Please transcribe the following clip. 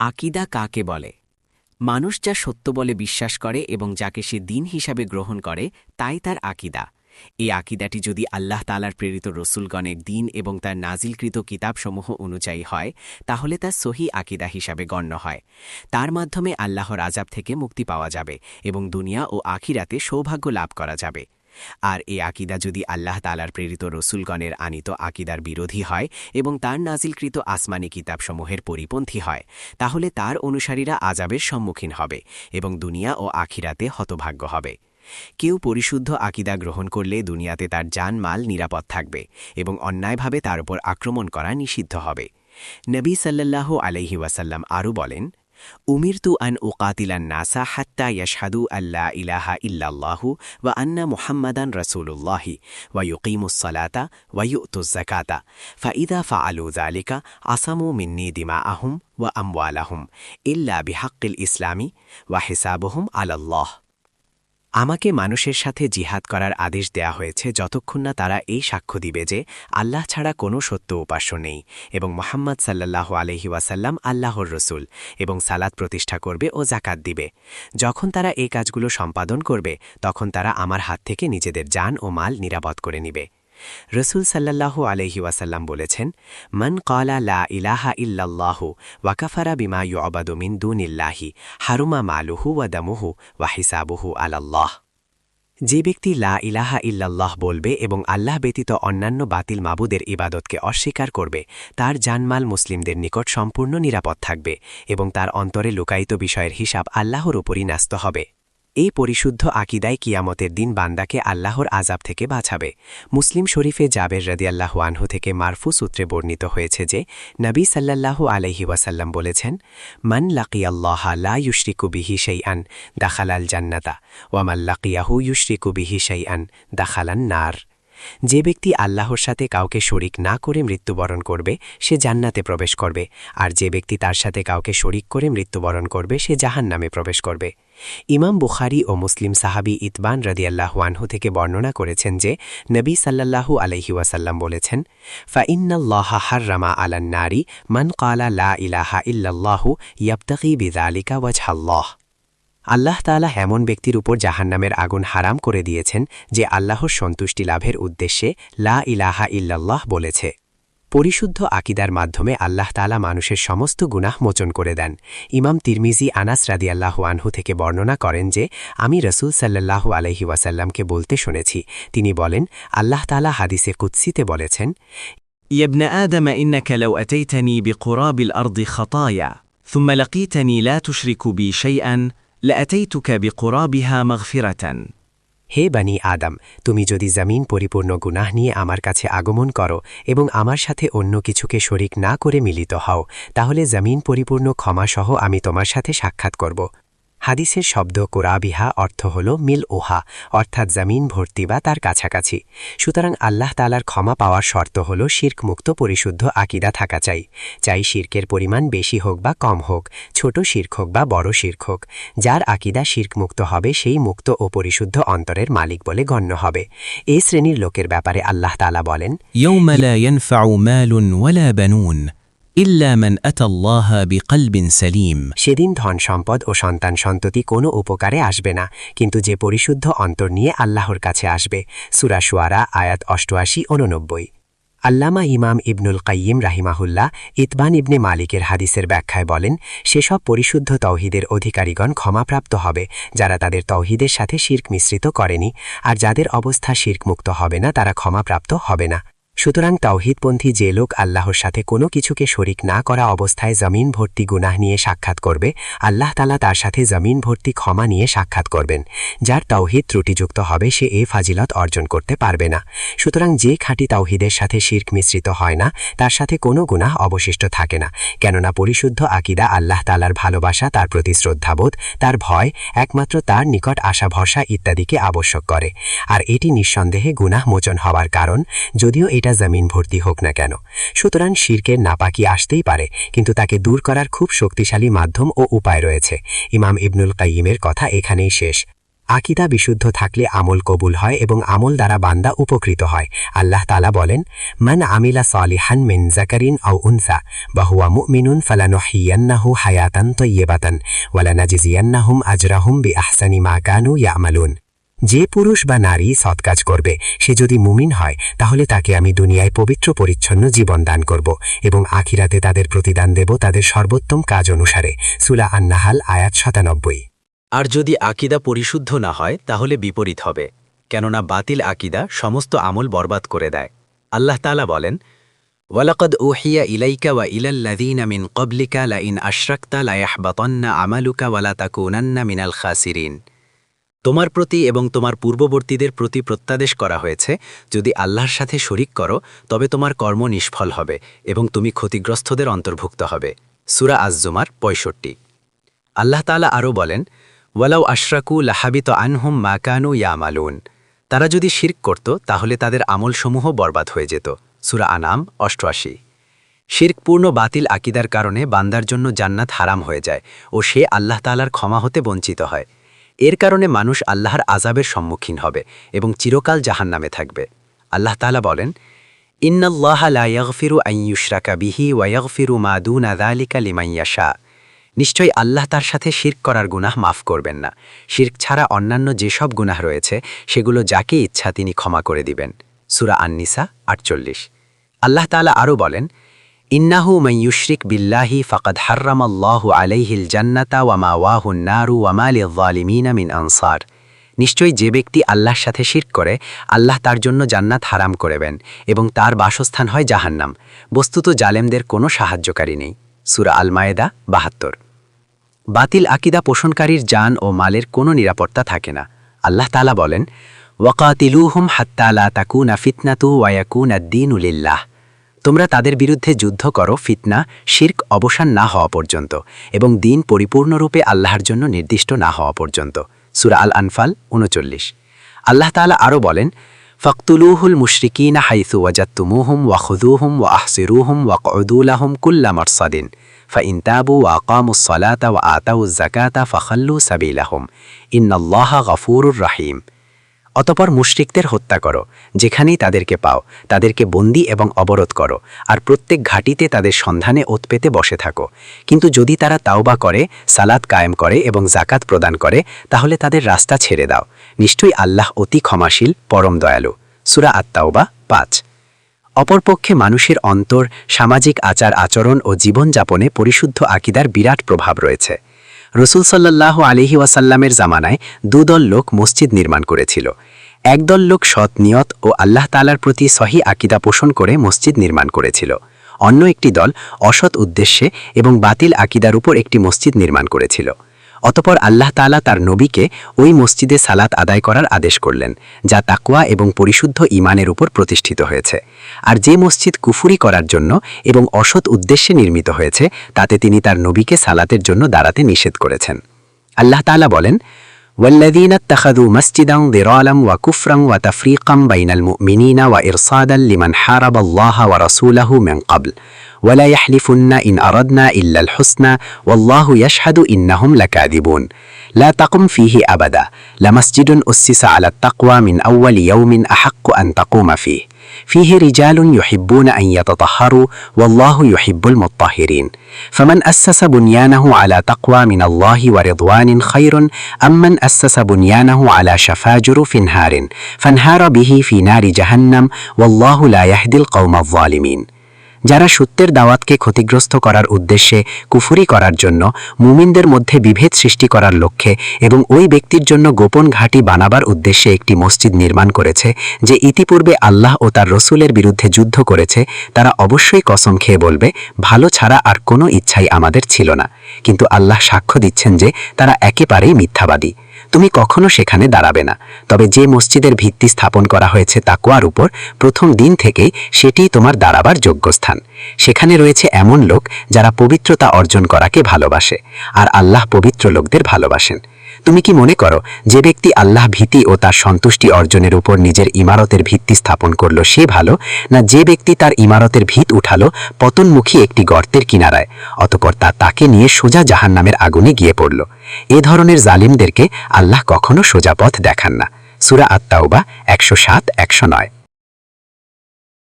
আকিদা কাকে বলে? মানুষ যা সত্য বলে বিশ্বাস করে এবং যাকে সে দ্বীন হিসাবে গ্রহণ করে তাই তার আকিদা। এই আকিদাটি যদি আল্লাহ তাআলার প্রেরিত রসুলগণের দ্বীন এবং তার নাজিলকৃত কিতাবসমূহ অনুযায়ী হয় তাহলে তা সহি আকিদা হিসাবে গণ্য হয়। তার মাধ্যমে আল্লাহর আযাব থেকে মুক্তি পাওয়া যাবে এবং দুনিয়া ও আখিরাতে সৌভাগ্য লাভ করা যাবে। আর এই আকিদা যদি আল্লাহ তাআলার প্রেরিত রসুলগণের আনিত আকিদার বিরোধী হয় এবং তার নাজিলকৃত আসমানি কিতাবসমূহের পরিপন্থী হয় তাহলে তার অনুসারীরা আযাবের সম্মুখীন হবে এবং দুনিয়া ও আখিরাতে হতভাগ্য হবে। কেউ পরিশুদ্ধ আকিদা গ্রহণ করলে দুনিয়াতে তার জানমাল নিরাপদ থাকবে এবং অন্যায়ভাবে তার উপর আক্রমণ করা নিষিদ্ধ হবে। নবী সাল্লাল্লাহু আলাইহি ওয়াসাল্লাম আরও বলেন, উমিরতু আন উকাতিলান নাসা হাত্তা ইয়াশহাদু আল্লা ইলাহা ইল্লাল্লাহু ওয়া আন্না মুহাম্মাদান রাসূলুল্লাহি ওয়া ইউকিমুস সালাতা ওয়া ইউতুজ যাকাতা ফাইদা ফাআলু যালিকা আসামু মিন্নি দিমাআহুম ওয়া আমওয়ালাহুম ইল্লা বিহাক্কিল ইসলামি ওয়া হিসাবুহুম আলাল্লাহ। আমাকে মানুষের সাথে জিহাদ করার আদেশ দেয়া হয়েছে যতক্ষণ না তারা এই সাক্ষ্য দিবে যে আল্লাহ ছাড়া কোনো সত্য উপাস্য নেই এবং মুহাম্মদ সাল্লাল্লাহু আলাইহি ওয়াসাল্লাম আল্লাহর রসুল, এবং সালাত প্রতিষ্ঠা করবে ও যাকাত দিবে। যখন তারা এই কাজগুলো সম্পাদন করবে তখন তারা আমার হাত থেকে নিজেদের জান ও মাল নিরাপদ করে নিবে। রসুল সাল্লাল্লাহু আলাইহি ওয়াসাল্লাম বলেছেন, মান ক্বালা লা ইলাহা ইল্লাল্লাহু ওয়া কাফারা বিমা ইউ'বাদু মিন দুনিল্লাহি হারুমা মালুহু ওয়া দামুহু ওয়া হিসাবুহু আলাল্লাহ। যে ব্যক্তি লা ইলাহা ইল্লাল্লাহ বলবে এবং আল্লাহ ব্যতীত অন্যান্য বাতিল মাবুদের ইবাদতকে অস্বীকার করবে তার জানমাল মুসলিমদের নিকট সম্পূর্ণ নিরাপদ থাকবে এবং তার অন্তরে লুকায়িত বিষয়ের হিসাব আল্লাহর উপরই ন্যস্ত হবে। এই পরিশুদ্ধ আকিদায় কিয়ামতের দিন বান্দাকে আল্লাহর আযাব থেকে বাঁচাবে। মুসলিম শরীফে জাবের রাদিয়াল্লাহু আনহু থেকে মারফু সূত্রে বর্ণিত হয়েছে যে নবী সাল্লাল্লাহু আলাইহি ওয়াসাল্লাম বলেছেন, মান লাকিয়াল্লাহা লা ইউশরিকু বিহি শাইআন দাখালাল জান্নাতা ওয়া মান লাকিয়াহু ইউশরিকু বিহি শাইআন দাখালান নার। যে ব্যক্তি আল্লাহর সাথে কাউকে শরিক না করে মৃত্যুবরণ করবে সে জান্নাতে প্রবেশ করবে, আর যে ব্যক্তি তার সাথে কাউকে শরিক করে মৃত্যুবরণ করবে সে জাহান্নামে প্রবেশ করবে। ইমাম বুখারী ও মুসলিম সাহাবী ইতবান রাদিয়াল্লাহু আনহু থেকে বর্ণনা করেছেন যে নবী সাল্লাল্লাহু আলাইহি ওয়াসাল্লাম বলেছেন, ফাইন্নাল্লাহা হাররামা আলান নারি মান ক্বালা লা ইলাহা ইল্লাল্লাহু ইয়াবতাগি বিযালিকা ওয়াজহাল্লাহ। আল্লাহ তাআলা এমন ব্যক্তির উপর জাহান্নামের আগুন হারাম করে দিয়েছেন যে আল্লাহর সন্তুষ্টি লাভের উদ্দেশ্যে লা ইলাহা ইল্লাল্লাহ বলেছে। পরিশুদ্ধ আকিদার মাধ্যমে আল্লাহ তাআলা মানুষের সমস্ত গুনাহ মোচন করে দেন। ইমাম তিরমিজি আনাস রাদিয়াল্লাহু আনহু থেকে বর্ণনা করেন যে আমি রাসূল সাল্লাল্লাহু আলাইহি ওয়াসাল্লামকে বলতে শুনেছি, তিনি বলেন, আল্লাহ তাআলা হাদিসে কুদসিতে বলেছেন, ইয়া ইবনে আদম ইন্নাকা লাউ আতাইতানি বিকুরাবিল আরদি খাতায়া থুম্মা লাকীতানি লা তুশরিকু বি শাইআন লাআতাইতুকা বিকুরাবিহা মাগফিরাতান। হে বানি আদম, তুমি যদি জমিন পরিপূর্ণ গুনাহ নিয়ে আমার কাছে আগমন করো এবং আমার সাথে অন্য কিছুকে শরিক না করে মিলিত হও তাহলে জমিন পরিপূর্ণ ক্ষমাসহ আমি তোমার সাথে সাক্ষাৎ করব। হাদিসের শব্দ কোরাবিহা অর্থ হল মিল ওহা, অর্থাৎ জমিন ভর্তি বা তার কাছাকাছি। সুতরাং আল্লাহ তাআলার ক্ষমা পাওয়ার শর্ত হল শিরকমুক্ত পরিশুদ্ধ আকিদা থাকা চাই শিরকের পরিমাণ বেশি হোক বা কম হোক, ছোট শিরক হোক বা বড় শিরক হোক। যার আকিদা শিরকমুক্ত হবে সেই মুক্ত ও পরিশুদ্ধ অন্তরের মালিক বলে গণ্য হবে। এই শ্রেণীর লোকের ব্যাপারে আল্লাহ তাআলা বলেন, ইয়াউমা লা ইয়ানফাউ মালুন ওয়ালা বানুন ইল্লা মান আতাল্লাহা বিকলবিন সালিম। সেদিন ধন সম্পদ ও সন্তান সন্ততি কোনো উপকারে আসবে না, কিন্তু যে পরিশুদ্ধ অন্তর নিয়ে আল্লাহর কাছে আসবে। সূরা শুআরা আয়াত ৮৮-৮৯। আল্লামা ইমাম ইবনুল কাইয়িম রাহিমাহুল্লাহ ইতবান ইবনে মালিকের হাদিসের ব্যাখ্যায় বলেন, সেসব পরিশুদ্ধ তৌহিদের অধিকারীগণ ক্ষমাপ্রাপ্ত হবে যারা তাদের তৌহিদের সাথে শিরক মিশ্রিত করেনি, আর যাদের অবস্থা শিরকমুক্ত হবে না তারা ক্ষমাপ্রাপ্ত হবে না। সুতরাং তাওহীদপন্থী যে লোক আল্লাহর সাথে কোনো কিছুকে শরিক না করা অবস্থায় জমিন ভর্তি গুনাহ নিয়ে সাক্ষাৎ করবে, আল্লাহ তাআলা তার সাথে জমিন ভর্তি ক্ষমা নিয়ে সাক্ষাৎ করবেন। যার তাওহীদ ত্রুটিযুক্ত হবে সে এই ফাজিলত অর্জন করতে পারবে না। সুতরাং যে খাঁটি তাওহীদের সাথে শিরক মিশ্রিত হয় না তার সাথে কোনো গুনাহ অবশিষ্ট থাকে না, কেননা পরিশুদ্ধ আকিদা আল্লাহ তাআলার ভালোবাসা, তার প্রতি শ্রদ্ধাবোধ, তার ভয়, একমাত্র তার নিকট আশা ভরসা ইত্যাদিকে আবশ্যক করে। আর এটি নিঃসন্দেহে গুনাহ মোচন হওয়ার কারণ, যদিও এটা জমিন ভর্তি হোক না কেন। সুতরাং শিরকের নাপাকি আসতেই পারে, কিন্তু তাকে দূর করার খুব শক্তিশালী মাধ্যম ও উপায় রয়েছে। ইমাম ইবনুল কাইয়িমের কথা এখানেই শেষ। আকিদা বিশুদ্ধ থাকলে আমল কবুল হয় এবং আমল দ্বারা বান্দা উপকৃত হয়। আল্লাহ তাআলা বলেন, মান আমিলা সালিহান মিন যাকারিন আও উনসা ওয়া হুয়া মুমিনুন ফালানুহইয়ান্নাহু হায়াতান তাইয়্যিবাতান ওয়া লানাজজিয়ান্নাহুম আজরাহুম বিআহসানি মা কানু ইয়ামালুন। যে পুরুষ বা নারী সৎকাজ করবে সে যদি মুমিন হয় তাহলে তাকে আমি দুনিয়ায় পবিত্র পরিচ্ছন্ন জীবন দান করব এবং আখিরাতে তাদের প্রতিদান দেব তাদের সর্বোত্তম কাজ অনুসারে। সূরা আন-নাহাল আয়াত ৯৭। আর যদি আকিদা পরিশুদ্ধ না হয় তাহলে বিপরীত হবে, কেননা বাতিল আকিদা সমস্ত আমল বরবাদ করে দেয়। আল্লাহ তাআলা বলেন, ওয়ালাকাদ উহিয়া ইলাইকা ওয়া ইলাল্লাযীনা মিন ক্বাবলিকা লাইন আশরাকতা লায়াহবাতান্না আমালুকা ওয়া লাতাকুনান্না মিনাল খাসিরিন। তোমার প্রতি এবং তোমার পূর্ববর্তীদের প্রতি প্রত্যাদেশ করা হয়েছে, যদি আল্লাহর সাথে শরিক করো তবে তোমার কর্ম নিষ্ফল হবে এবং তুমি ক্ষতিগ্রস্তদের অন্তর্ভুক্ত হবে। সূরা আজ-জুমার ৬৫। আল্লাহ তাআলা আরও বলেন, ওয়ালাউ আশরাকু লাহাবিত আনহুম মা কানু ইয়ামালুন। তারা যদি শিরক করত তাহলে তাদের আমলসমূহ বরবাদ হয়ে যেত। সূরা আনাম ৮৮। শিরকপূর্ণ বাতিল আকিদার কারণে বান্দার জন্য জান্নাত হারাম হয়ে যায় ও সে আল্লাহ তাআলার ক্ষমা হতে বঞ্চিত হয়। এর কারণে মানুষ আল্লাহর আযাবের সম্মুখীন হবে এবং চিরকাল জাহান্নামে থাকবে। আল্লাহ তাআলা বলেন, ইন্নাল্লাহা লা ইয়াগফিরু আন ইউশরাকা বিহি ওয়া ইয়াগফিরু মা দুনা যালিকা লিমান ইয়াশা। নিশ্চয়ই আল্লাহ তার সাথে শিরক করার গুনাহ মাফ করবেন না। শিরক ছাড়া অন্যান্য যেসব গুনাহ রয়েছে সেগুলো যাকে ইচ্ছা তিনি ক্ষমা করে দিবেন। সূরা আন-নিসা ৪৮। আল্লাহ তাআলা আরও বলেন, ইন্নাহু মান ইউশরিক বিল্লাহি ফাকাদ হাররামাল্লাহু আলাইহিল জান্নাতা ওয়া মাওয়াহুন নারু ওয়া মা লিয-যালিমিনা মিন আনসার। নিশ্চয়ই যে ব্যক্তি আল্লাহর সাথে শিরক করে আল্লাহ তার জন্য জান্নাত হারাম করবেন এবং তার বাসস্থান হয় জাহান্নাম। বস্তুত জালেমদের কোনো সাহায্যকারী নেই। সূরা আল-মায়েদা ৭২। বাতিল আকিদা পোষণকারীর জান ও মালের কোনো নিরাপত্তা থাকে না। আল্লাহ তাআলা বলেন, ওয়াকাতিলুহুম হাত্তা লা তাকুনা ফিতনাতু ওয়া ইয়াকুনা আদ-দীনু লিল্লাহ। তোমরা তাদের বিরুদ্ধে যুদ্ধ করো ফিতনা শিরক অবসান না হওয়া পর্যন্ত এবং দিন পরিপূর্ণরূপে আল্লাহর জন্য নির্দিষ্ট না হওয়া পর্যন্ত। সূরা আল-আনফাল ৩৯। আল্লাহ তাআলা আরও বলেন, ফাকতুলুহুল মুশরিকিনা হাইসু ওয়াজাদতুমুহুম ওয়া খুযুহুম ওয়া আহসিরুহুম ওয়াকউদু লাহুম কুল্লা মারসাদিন ফাইন তাবু ওয়া আকামুস সালাতা ওয়া আতাউজ যাকাতা ফাখাল্লু সাবিলাহুম ইন্নাল্লাহা গফুরুর রাহিম। অতঃপর মুশরিকদের হত্যা করো, যেখানেই তাদেরকে পাও তাদেরকে বন্দী এবং অবরোধ করো, আর প্রত্যেক ঘাটিতে তাদের সন্ধানে ওত পেতে বসে থাকো। কিন্তু যদি তারা তাওবা করে, সালাত কায়েম করে এবং যাকাত প্রদান করে তাহলে তাদের রাস্তা ছেড়ে দাও। নিশ্চয়ই আল্লাহ অতি ক্ষমাশীল, পরম দয়ালু। সূরা আত-তাওবা ৫। অপরপক্ষে মানুষের অন্তর, সামাজিক আচার আচরণ ও জীবনযাপনে পরিশুদ্ধ আকিদার বিরাট প্রভাব রয়েছে। রাসূল সাল্লাল্লাহু আলাইহি ওয়াসাল্লামের জামানায় দুদল লোক মসজিদ নির্মাণ করেছিল। একদল লোক সৎ নিয়ত ও আল্লাহ তাআলার প্রতি সহি আকিদা পোষণ করে মসজিদ নির্মাণ করেছিল। অন্য একটি দল অসৎ উদ্দেশ্যে এবং বাতিল আকিদার উপর একটি মসজিদ নির্মাণ করেছিল। অতঃপর আল্লাহ তাআলা তার নবীকে ওই মসজিদে সালাত আদায় করার আদেশ করলেন, যা তাকওয়া এবং পরিশুদ্ধ ঈমানের উপর প্রতিষ্ঠিত হয়েছে। আর যে মসজিদ কুফরি করার জন্য এবং অসৎ উদ্দেশ্যে নির্মিত হয়েছে তাতে তিনি তার নবীকে সালাতের জন্য দাঁড়াতে নিষেধ করেছেন। আল্লাহ তাআলা বলেন, ওয়াল্লাযীনা ইত্তাখাযু মাসজিদান দিরালাম ওয়া কুফরান ওয়া তাফরীকাম বাইনাল মুমিনিনা ওয়া ইরসাদান লিমান হারাবাল্লাহা ওয়া রাসূলাহু মিন ক্বাবল ওয়ালা ইয়াহলিফুন্না ইন আরাদনা ইল্লাল হুসনা ওয়াল্লাহু ইয়াশহাদু ইন্নাহুম লাকাযিবুন লা তাকুম ফীহি আবাদা লামাসজিদুন উসসিসা আলাত তাকওয়া মিন আউওয়ালি ইয়াউমিন আহাক্কু আন তাকুমা ফীহি فيه رجال يحبون أن يتطهروا والله يحب المطهرين فمن أسس بنيانه على تقوى من الله ورضوان خير أم من أسس بنيانه على شفا جرف نهار فانهار به في نار جهنم والله لا يهدي القوم الظالمين। যারা সত্যের দাওয়াতকে ক্ষতিগ্রস্ত করার উদ্দেশ্যে কুফরি করার জন্য মুমিনদের মধ্যে বিভেদ সৃষ্টি করার লক্ষ্যে এবং ওই ব্যক্তির জন্য গোপন ঘাঁটি বানাবার উদ্দেশ্যে একটি মসজিদ নির্মাণ করেছে, যে ইতিপূর্বে আল্লাহ ও তার রসুলের বিরুদ্ধে যুদ্ধ করেছে, তারা অবশ্যই কসম খেয়ে বলবে, ভালো ছাড়া আর কোনো ইচ্ছাই আমাদের ছিল না। কিন্তু আল্লাহ সাক্ষ্য দিচ্ছেন যে তারা একেবারেই মিথ্যাবাদী। তুমি কখনো সেখানে দাঁড়াবে না। তবে যে মসজিদের ভিত্তি স্থাপন করা হয়েছে তাকওয়ার উপর, প্রথম দিন থেকেই সেটিই তোমার দাঁড়াবার যোগ্য স্থান। সেখানে রয়েছে এমন লোক যারা পবিত্রতা অর্জন করাকে ভালোবাসে, আর আল্লাহ পবিত্র লোকদের ভালোবাসেন। তুমি কি মনে করো যে ব্যক্তি আল্লাহ ভীতি ও তার সন্তুষ্টি অর্জনের উপর নিজের ইমারতের ভিত্তি স্থাপন করল সে ভালো, না যে ব্যক্তি তার ইমারতের ভিত উঠালো পতনমুখী একটি গর্তের কিনারায়, অতঃপর তাকে নিয়ে সোজা জাহান্নামের আগুনে গিয়ে পড়ল? এ ধরনের জালিমদেরকে আল্লাহ কখনো সোজা পথ দেখান না। সূরা আত-তাওবা 107-109।